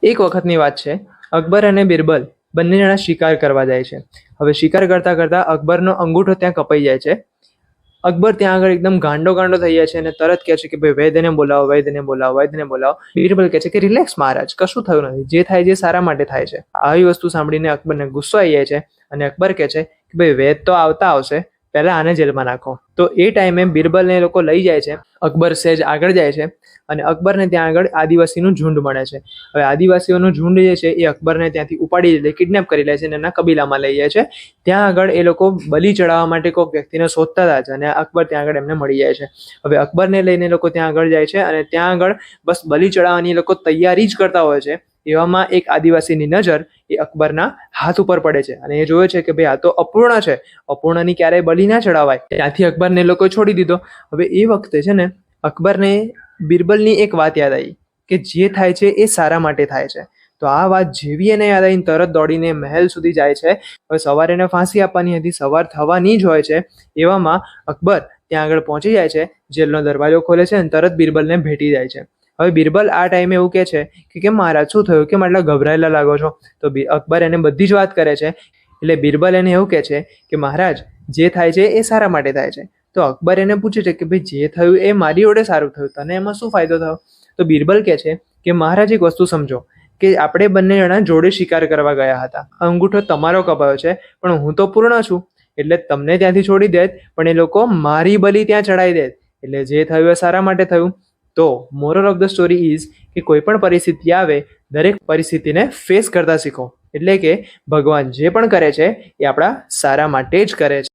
એક વખતની વાત છે, અકબર અને બિરબલ બંને જણા શિકાર કરવા જાય છે. હવે શિકાર કરતા કરતા અકબરનો અંગૂઠો ત્યાં કપાઈ જાય છે. અકબર ત્યાં આગળ એકદમ ગાંડો ગાંડો થઈ જાય છે અને તરત કહે છે કે ભાઈ વૈદ્યને બોલાવો, વૈદ્યને બોલાવો, વૈદ્યને બોલાવો. બિરબલ કહે છે કે રિલેક્સ મહારાજ, કશું થયું નથી, જે થાય છે સારા માટે થાય છે. આવી વસ્તુ સાંભળીને અકબરને ગુસ્સો આવી જાય છે અને અકબર કહે છે કે ભાઈ વૈદ તો આવતા આવશે, પહેલા આને જેલમાં નાખો. તો એ ટાઈમે બિરબલને એ લોકો લઈ જાય છે. અકબર સહેજ આગળ જાય છે અને અકબરને ત્યાં આગળ આદિવાસીનું ઝુંડ મળે છે. હવે આદિવાસીઓનું ઝુંડ જે છે એ અકબરને ત્યાંથી ઉપાડી લે, કિડનેપ કરી લે છે અને એના કબીલામાં લઈ જાય છે. ત્યાં આગળ એ લોકો બલી ચડાવવા માટે કોઈક વ્યક્તિને શોધતા હતા જ અને અકબર ત્યાં આગળ એમને મળી જાય છે. હવે અકબરને લઈને લોકો ત્યાં આગળ જાય છે અને ત્યાં આગળ બસ બલી ચડાવવાની એ લોકો તૈયારી જ કરતા હોય છે. એવામાં એક આદિવાસીની નજર એ અકબરના હાથ ઉપર પડે છે અને એ જોવે છે કે ભાઈ આ તો અપૂર્ણ છે, અપૂર્ણની ક્યારેય બલી ના ચડાવાય. ત્યાંથી અકબરને એ લોકો છોડી દીધો. હવે એ વખતે છે ને અકબરને બિરબલની એક વાત યાદ આવી કે જે થાય છે એ સારા માટે થાય છે. તો આ વાત જેવી એને યાદ આવીને તરત દોડીને મહેલ સુધી જાય છે. હવે સવારે એને ફાંસી આપવાની હતી, સવાર થવાની જ હોય છે. એવામાં અકબર ત્યાં આગળ પહોંચી જાય છે, જેલનો દરવાજો ખોલે છે અને તરત બિરબલને ભેટી જાય છે. હવે બિરબલ આ ટાઈમે એવું કહે છે કે કેમ મહારાજ, શું થયું, કેમ આટલા ગભરાયેલા લાગો છો? તો અકબર એને બધી જ વાત કરે છે. એટલે બિરબલ એને એવું કહે છે કે મહારાજ, જે થાય છે એ સારા માટે થાય છે. તો અકબર એને પૂછે છે કે ભાઈ જે થયું એ મારી જોડે સારું થયું, તને એમાં શું ફાયદો થયો? તો બિરબલ કહે છે કે મહારાજ એક વસ્તુ સમજો કે આપણે બંને જણા જોડે શિકાર કરવા ગયા હતા. અંગૂઠો તમારો કપાયો છે પણ હું તો પૂર્ણ છું, એટલે તમને ત્યાંથી છોડી દેત, પણ એ લોકો મારી બલી ત્યાં ચડાવી દેત. એટલે જે થયું એ સારા માટે થયું. તો moral of the story is કે કોઈ પણ પરિસ્થિતિ આવે, દરેક પરિસ્થિતિને ફેસ કરતા શીખો. એટલે કે ભગવાન જે પણ કરે છે એ આપણા સારા માટે જ કરે છે.